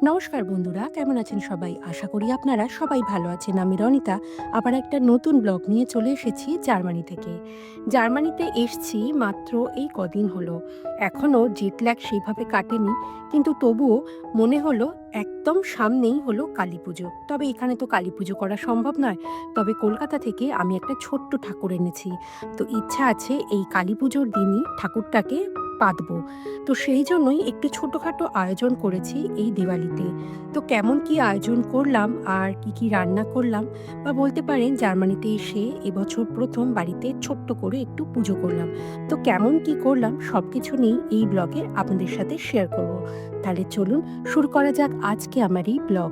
নমস্কার বন্ধুরা, কেমন আছেন সবাই? আশা করি আপনারা সবাই ভালো আছেন। আমি রনিতা আবার একটা নতুন ব্লগ নিয়ে চলে এসেছি জার্মানি থেকে। জার্মানিতে এসছি মাত্র এই কদিন হলো। এখনও জেট ল্যাগ সেইভাবে কাটেনি, কিন্তু তবুও মনে হলো একদম সামনেই হলো কালীপুজো। তবে এখানে তো কালীপুজো করা সম্ভব নয়। তবে কলকাতা থেকে আমি একটা ছোট্ট ঠাকুর এনেছি। তো ইচ্ছা আছে এই কালীপুজোর দিনই ঠাকুরটাকে পাতবো। তো সেই জন্যই একটু ছোটখাটো আয়োজন করেছি এই দিওয়ালিতে। তো কেমন কি আয়োজন করলাম আর কি রান্না করলাম, বা বলতে পারেন জার্মানিতে এসে এবছর প্রথম বাড়িতে ছোট্ট করে একটু পুজো করলাম। তো কেমন কি করলাম সবকিছু নিয়েই এই ব্লগে আপনাদের সাথে শেয়ার করব। তাহলে চলুন শুরু করা যাক আজকে আমার এই ব্লগ।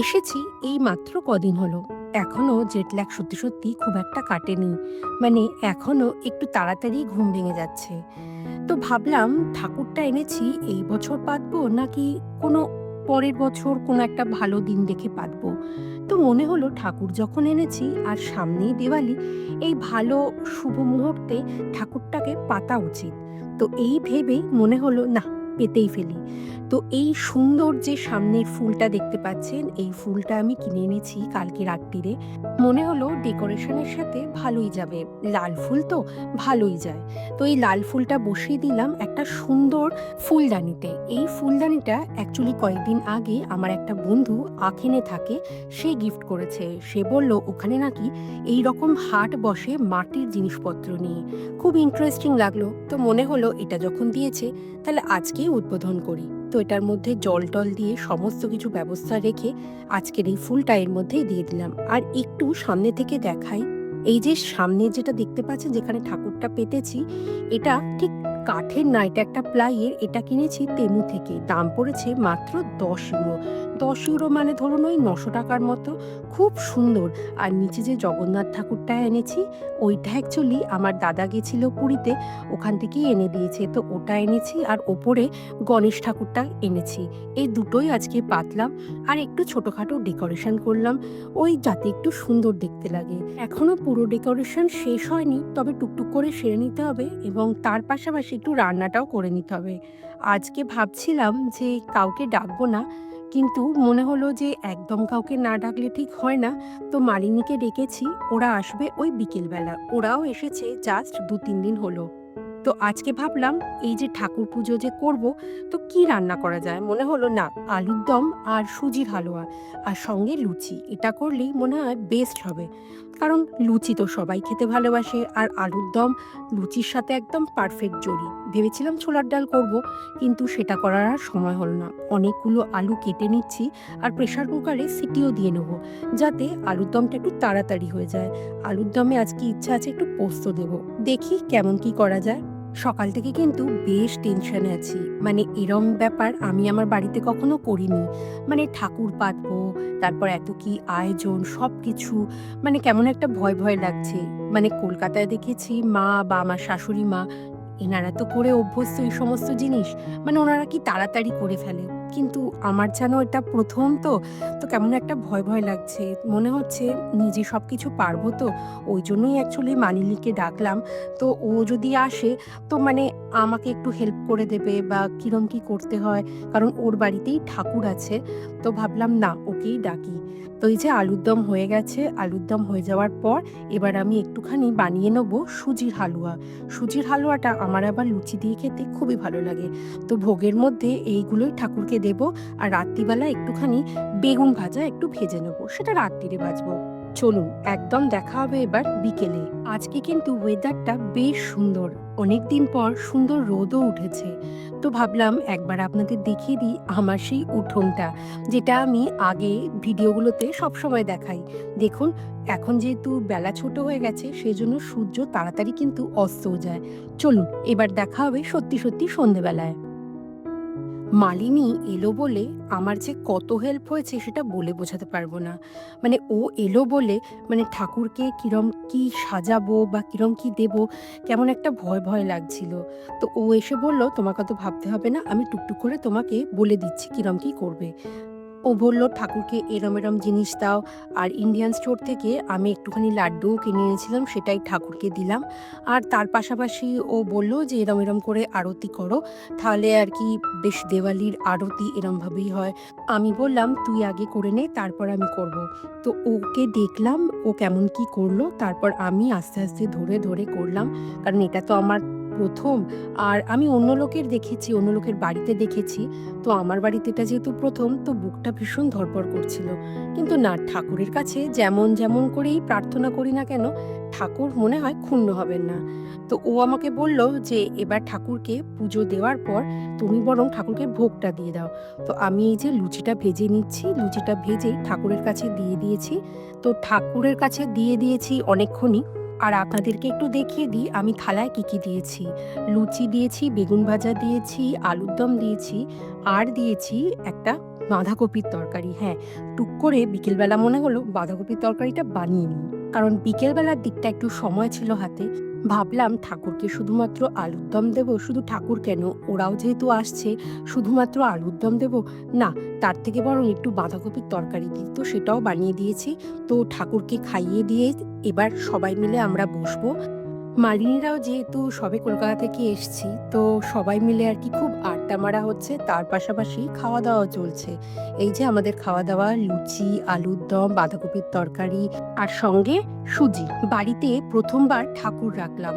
এসেছি এই মাত্র কদিন হলো। এখনো জেট ল্যাগ সত্যি সত্যি খুব একটা কাটেনি। মানে এখনো একটু তাড়াতাড়ি ঘুম ভেঙে যাচ্ছে। তো ভাবলাম ঠাকুরটা এনেছি এই বছর পাতবো নাকি কোনো পরের বছর কোনো একটা ভালো দিন দেখে পাতবো। তো মনে হলো ঠাকুর যখন এনেছি আর সামনেই দেওয়ালি, এই ভালো শুভ মুহূর্তে ঠাকুরটাকে পাতা উচিত। তো এই ভেবেই মনে হলো না, পেতেই ফেলি। তো এই সুন্দর যে সামনের ফুলটা দেখতে পাচ্ছেন, এই ফুলটা আমি কিনে এনেছি কালকে রাত্রিরে। মনে হলো ডেকোরেশনের সাথে ভালোই যাবে, লাল ফুল তো ভালোই যায়। তো এই লাল ফুলটা বসিয়ে দিলাম একটা সুন্দর ফুলদানিতে। এই ফুলদানিটা অ্যাকচুয়ালি কয়েকদিন আগে আমার একটা বন্ধু আখেনে থাকে, সে গিফট করেছে। সে বলল ওখানে নাকি এই রকম হাট বসে মাটির জিনিসপত্র নিয়ে। খুব ইন্টারেস্টিং লাগলো। তো মনে হলো এটা যখন দিয়েছে তাহলে আজকেই উদ্বোধন করি। তো এটার মধ্যে জল টল দিয়ে সমস্ত কিছু ব্যবস্থা রেখে আজকের এই ফুলটা এর মধ্যেই দিয়ে দিলাম। আর একটু সামনে থেকে দেখাই, এই যে সামনে যেটা দেখতে পাচ্ছেন যেখানে ঠাকুরটা পেতেছি, এটা ঠিক কাঠের না, এটা একটা প্লাইয়ের। এটা কিনেছি তেমু থেকে, দাম পড়েছে মাত্র 10 ইউরো। 10 ইউরো মানে ধরুন ওই 900 টাকার মতো। খুব সুন্দর। আর নিচে যে জগন্নাথ ঠাকুরটা এনেছি, ওইটা অ্যাকচুয়ালি আমার দাদা গেছিল পুরীতে, ওখান থেকেই এনে দিয়েছে। তো ওটা এনেছি, আর ওপরে গণেশ ঠাকুরটা এনেছি। এই দুটোই আজকে পাতলাম। আর একটু ছোটখাটো ডেকোরেশন করলাম, ওই যাতে একটু সুন্দর দেখতে লাগে। এখনো পুরো ডেকোরেশন শেষ হয়নি, তবে টুকটুক করে সেরে নিতে হবে এবং তার পাশাপাশি একটু রান্নাটাও করে নিতে হবে। আজকে ভাবছিলাম যে কাউকে ডাকবো না, কিন্তু মনে হলো যে একদম কাউকে না ডাকলে ঠিক হয় না। তো মালিনীকে ডেকেছি, ওরা আসবে ওই বিকেলবেলা। ওরাও এসেছে জাস্ট 2-3 দিন হলো। তো আজকে ভাবলাম এই যে ঠাকুর পুজো যে করব, তো কি রান্না করা যায়? মনে হলো না, আলুর দম আর সুজির হালুয়া আর সঙ্গে লুচি, এটা করলেই মনে হয় বেস্ট হবে। কারণ লুচি তো সবাই খেতে ভালোবাসে, আর আলুর দম লুচির সাথে একদম পারফেক্ট জড়ি। ভেবেছিলাম ছোলার ডাল করব, কিন্তু সেটা করার আর সময় হলো না। অনেকগুলো আলু কেটে নিচ্ছি আর প্রেসার কুকারে সিটিও দিয়ে নেব, যাতে আলুর দমটা একটু তাড়াতাড়ি হয়ে যায়। আলুর দমে আজকে ইচ্ছা আছে একটু পোস্ত দেব। দেখি কেমন কি করা যায়। সকাল থেকে কিন্তু বেশ টেনশনে আছি। মানে এরম ব্যাপার আমি আমার বাড়িতে কখনো করিনি। মানে ঠাকুর পাতবো, তারপর এত কি আয়োজন সবকিছু, মানে কেমন একটা ভয় ভয় লাগছে। মানে কলকাতায় দেখেছি মা বা আমার শাশুড়ি মা, এনারা তো করে অভ্যস্ত এই সমস্ত জিনিস। মানে ওনারা কি তাড়াতাড়ি করে ফেলে। কিন্তু আমার যেন এটা প্রথম তো, তো কেমন একটা ভয় ভয় লাগছে। মনে হচ্ছে নিজে সবকিছু পারবো তো। ওই জন্যই অ্যাকচুয়ালি মানিলিকে ডাকলাম। তো ও যদি আসে, তো মানে আমাকে একটু হেল্প করে দেবে বা কিরম কি করতে হয়। কারণ ওর বাড়িতেই ঠাকুর আছে। তো ভাবলাম না, ওকেই ডাকি। তো এই যে আলুর দম হয়ে গেছে। আলুর দম হয়ে যাওয়ার পর এবার আমি একটুখানি বানিয়ে নেবো সুজির হালুয়া। সুজির হালুয়াটা আমার আবার লুচি দিয়ে খেতে খুবই ভালো লাগে। তো ভোগের মধ্যে এইগুলোই ঠাকুরকে দেব। আর রাত্রিবেলা একটুখানি বেগুন ভাজা একটু ভেজে নেব, সেটা রাত্রিরে ভাজবো। চলুন একদম দেখা হবে এবার বিকেলে। আজকে কিন্তু ওয়েদারটা বেশ সুন্দর। অনেকদিন পর সুন্দর রোদও উঠেছে। তো ভাবলাম একবার আপনাদের দেখিয়ে দিই আমার সেই উঠোনটা, যেটা আমি আগে ভিডিওগুলোতে সবসময় দেখাই। দেখুন, এখন যেহেতু বেলা ছোট হয়ে গেছে, সেজন্য সূর্য তাড়াতাড়ি কিন্তু অস্তও যায়। চলুন এবার দেখা হবে সত্যি সত্যি সন্ধেবেলায়। মালিনী এলো বলে আমার যে কত হেল্প হয়েছে সেটা বলে বোঝাতে পারবো না। মানে ও এলো বলে, মানে ঠাকুরকে কিরম কি সাজাবো বা কিরম কি দেবো, কেমন একটা ভয় ভয় লাগছিল। তো ও এসে বলল তোমাকে অত ভাবতে হবে না, আমি টুকটুক করে তোমাকে বলে দিচ্ছি কিরম কি করবে। ও বলল, "ঠাকুরকে এরম, এরম জিনিস দাও।" আর ইন্ডিয়ান স্টোর থেকে আমি একটুখানি লাড্ডুও কিনে এনেছিলাম, সেটাই ঠাকুরকে দিলাম। আর তার পাশাপাশি ও বলল যে, "এরম, এরম করে আরতি করো। তাহলে আর কি বেশ দেওয়ালির আরতি এরমভাবেই হয়।" আমি বললাম, "তুই আগে করে নে, তারপর আমি করব।" তো ওকে দেখলাম ও কেমন কি করলো। তারপর আমি আস্তে, আস্তে ধরে, ধরে করলাম। কারণ এটা তো আমার ১ম। আর আমি অন্য লোকের দেখেছি, অন্য লোকের বাড়িতে দেখেছি। তো আমার বাড়িতে এটা যেহেতু ১ম, তো বুকটা ভীষণ ধড়ফড় করছিল। কিন্তু না, ঠাকুরের কাছে যেমন, যেমন করেই প্রার্থনা করি না কেন, ঠাকুর মনে হয় ক্ষুণ্ণ হবেন না। তো ও আমাকে বলল যে, "এবার ঠাকুরকে পুজো দেওয়ার পর তুমি বরং ঠাকুরকে ভোগটা দিয়ে দাও।" তো আমি এই যে লুচিটা ভেজে নিচ্ছি, লুচিটা ভেজেই ঠাকুরের কাছে দিয়ে দিয়েছি। তো ঠাকুরের কাছে দিয়ে দিয়েছি অনেকক্ষণই। আর আপনাদেরকে একটু দেখিয়ে দিই আমি থালায় কি, কি দিয়েছি। লুচি দিয়েছি, বেগুন ভাজা দিয়েছি, আলুর দম দিয়েছি, আর দিয়েছি একটা বাঁধাকপির তরকারি। হ্যাঁ, টুক করে বিকেলবেলা মনে হলো বাঁধাকপির তরকারিটা বানিয়ে নিই। কারণ বিকেলবেলার দিকটা একটু সময় ছিল হাতে। ভাবলাম ঠাকুরকে শুধুমাত্র আলুর দম দেবো, শুধু ঠাকুর কেন, ওরাও যেহেতু আসছে, শুধুমাত্র আলুর দম দেবো? না, তার থেকে বরং একটু বাঁধাকপির তরকারি দিই। তো সেটাও বানিয়ে দিয়েছি। তো ঠাকুরকে খাইয়ে দিয়ে এবার সবাই মিলে আমরা বসবো। মালিনীরাও যেহেতু সবে কলকাতা থেকে এসছি, তো সবাই মিলে আর কি খুব আড্ডা মারা হচ্ছে। তার পাশাপাশি খাওয়া-দাওয়াও চলছে। এই যে আমাদের খাওয়া-দাওয়া লুচি, আলুর দম, বাঁধাকপির তরকারি আর সঙ্গে সুজি। বাড়িতে ১ম বার ঠাকুর রাখলাম।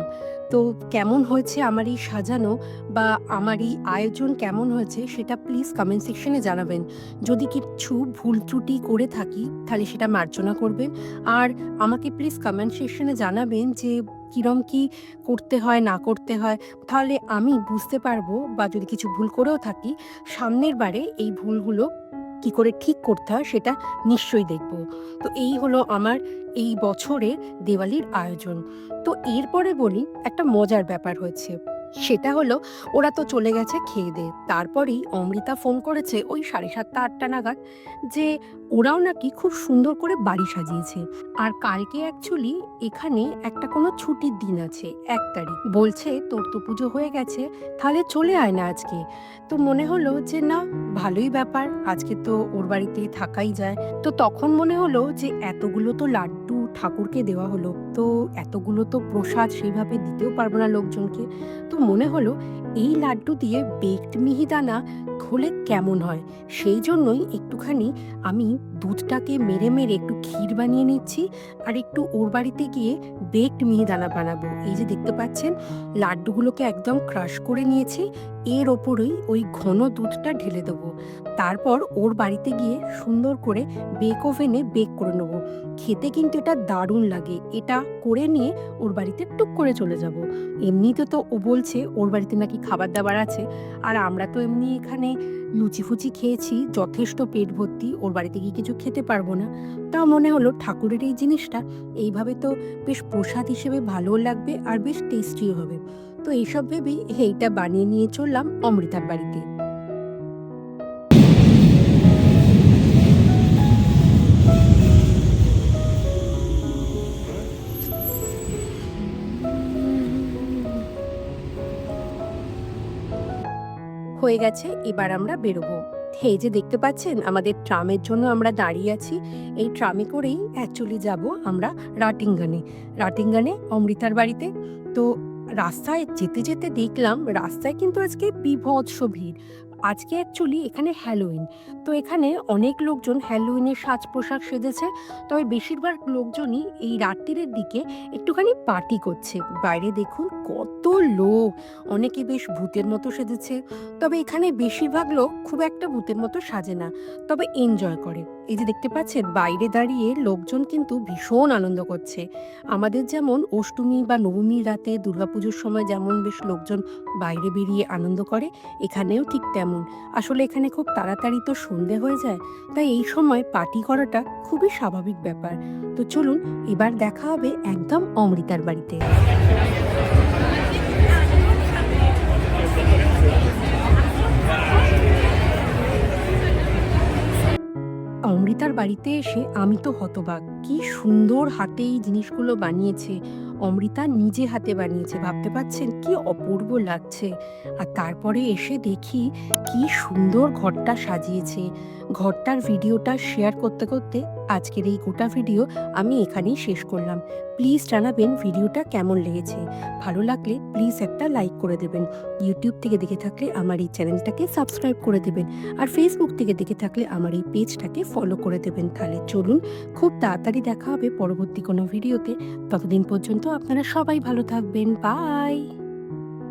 তো কেমন হয়েছে আমার এই সাজানো বা আমার এই আয়োজন কেমন হয়েছে সেটা প্লিজ কমেন্ট সেকশনে জানাবেন। যদি কিচ্ছু ভুল ত্রুটি করে থাকি তাহলে সেটা মার্জনা করবেন। আর আমাকে প্লিজ কমেন্ট সেকশনে জানাবেন যে কিরম কি করতে হয় না করতে হয়। তাহলে আমি বুঝতে পারবো, বা যদি কিছু ভুল করেও থাকি সামনের বারে এই ভুলগুলো কি করে ঠিক করতে হয় সেটা নিশ্চয়ই দেখব। তো এই হলো আমার এই বছরের দেওয়ালির আয়োজন। তো এরপরে বলি একটা মজার ব্যাপার হয়েছে। সেটা হলো ওরা তো চলে গেছে খেয়ে-দেয়ে। তারপরেই অমৃতা ফোন করেছে ওই ৭:৩০-৮টা নাগাদ যে ওরাও নাকি খুব সুন্দর করে বাড়ি সাজিয়েছে। আর কালকে অ্যাকচুয়ালি এখানে একটা কোনো ছুটির দিন আছে, ১ তারিখ। বলছে, "তোর তো পুজো হয়ে গেছে, তাহলে চলে আয় না আজকে।" তো মনে হলো যে না, ভালোই ব্যাপার, আজকে তো ওর বাড়িতে থাকাই যায়। তো তখন মনে হলো যে এতগুলো তো লাড্ডু ঠাকুরকে দেওয়া হলো, তো এতগুলো তো প্রসাদ সেইভাবে দিতেও পারবো না লোকজনকে। তো মনে হলো এই লাড্ডু দিয়ে বেকড মিহিদানা হলে কেমন হয়। সেই জন্যই একটুখানি আমি দুধটাকে মেরে, মেরে একটু ক্ষীর বানিয়ে নিচ্ছি আর একটু ওর বাড়িতে গিয়ে বেকড মিহিদানা বানাবো। এই যে দেখতে পাচ্ছেন লাড্ডুগুলোকে একদম ক্রাশ করে নিয়েছি। এর ওপরেই ওই ঘন দুধটা ঢেলে দেবো। তারপর ওর বাড়িতে গিয়ে সুন্দর করে বেক ওভেনে বেক করে নেবো। খেতে কিন্তু এটা দারুণ লাগে। এটা করে নিয়ে ওর বাড়িতে টুক করে চলে যাব। এমনিতে তো ও বলছে ওর বাড়িতে নাকি খাবার-দাবার আছে। আর আমরা তো এমনি এখানে লুচি-ফুচি খেয়েছি যথেষ্ট পেট ভর্তি। ওর বাড়িতে গিয়ে কিছু খেতে পারবো না। তাও মনে হলো ঠাকুরের এই জিনিসটা এইভাবে তো বেশ প্রসাদ হিসেবে ভালোও লাগবে আর বেশ টেস্টিও হবে। তো এইসব ভেবেই এইটা বানিয়ে নিয়ে চললাম অমৃতার বাড়িতে। হয়ে গেছে, এবার আমরা বেরোবো। এই যে দেখতে পাচ্ছেন আমাদের ট্রামের জন্য আমরা দাঁড়িয়ে আছি। এই ট্রামে করেই অ্যাকচুয়ালি যাব আমরা রাটিংগানে। রাটিংগানে অমৃতার বাড়িতে। তো রাস্তায় যেতে, যেতে দেখলাম রাস্তায় কিন্তু আজকে বীভৎস ভিড়। আজকে অ্যাকচুয়ালি এখানে হ্যালোউইন। তো এখানে অনেক লোকজন হ্যালোউইনের সাজ-পোশাক সেজেছে। তবে বেশিরভাগ লোকজনই এই রাত্তিরের দিকে একটুখানি পার্টি করছে। বাইরে দেখুন কত লোক! অনেকে বেশ ভূতের মতো সেজেছে। তবে এখানে বেশিরভাগ লোক খুব একটা ভূতের মতো সাজে না, তবে এনজয় করে। এই যে দেখতে পাচ্ছেন বাইরে দাঁড়িয়ে লোকজন কিন্তু ভীষণ আনন্দ করছে। আমাদের যেমন অষ্টমী বা নবমীর রাতে দুর্গাপুজোর সময় যেমন বেশ লোকজন বাইরে বেরিয়ে আনন্দ করে, এখানেও ঠিক তেমন। আসলে এখানে খুব তাড়াতাড়ি তো সন্ধে হয়ে যায়, তাই এই সময় পার্টি করাটা খুবই স্বাভাবিক ব্যাপার। তো চলুন এবার দেখা হবে একদম অমৃতার বাড়িতে। অমৃতার বাড়িতে এসে আমি তো হতবাক! কি সুন্দর হাতে এই জিনিসগুলো বানিয়েছে। অমৃতা নিজে হাতে বানিয়েছে। ভাবতে পারছেন কি অপূর্ব লাগছে। আর তারপরে এসে দেখি কি সুন্দর ঘরটা সাজিয়েছে। ঘরটার ভিডিওটা শেয়ার করতে করতে আজকের এই গোটা ভিডিও আমি এখানেই শেষ করলাম। প্লিজ জানাবেন ভিডিওটা কেমন লেগেছে। ভালো লাগলে প্লিজ একটা লাইক করে দেবেন। ইউটিউব থেকে দেখে থাকলে আমার এই চ্যানেলটাকে সাবস্ক্রাইব করে দেবেন। আর ফেসবুক থেকে দেখে থাকলে আমার এই পেজটাকে ফলো করে দেবেন। তাহলে চলুন খুব তাড়াতাড়ি দেখা হবে পরবর্তী কোনো ভিডিওতে। ততদিন পর্যন্ত আপনারা সবাই ভালো থাকবেন। বাই।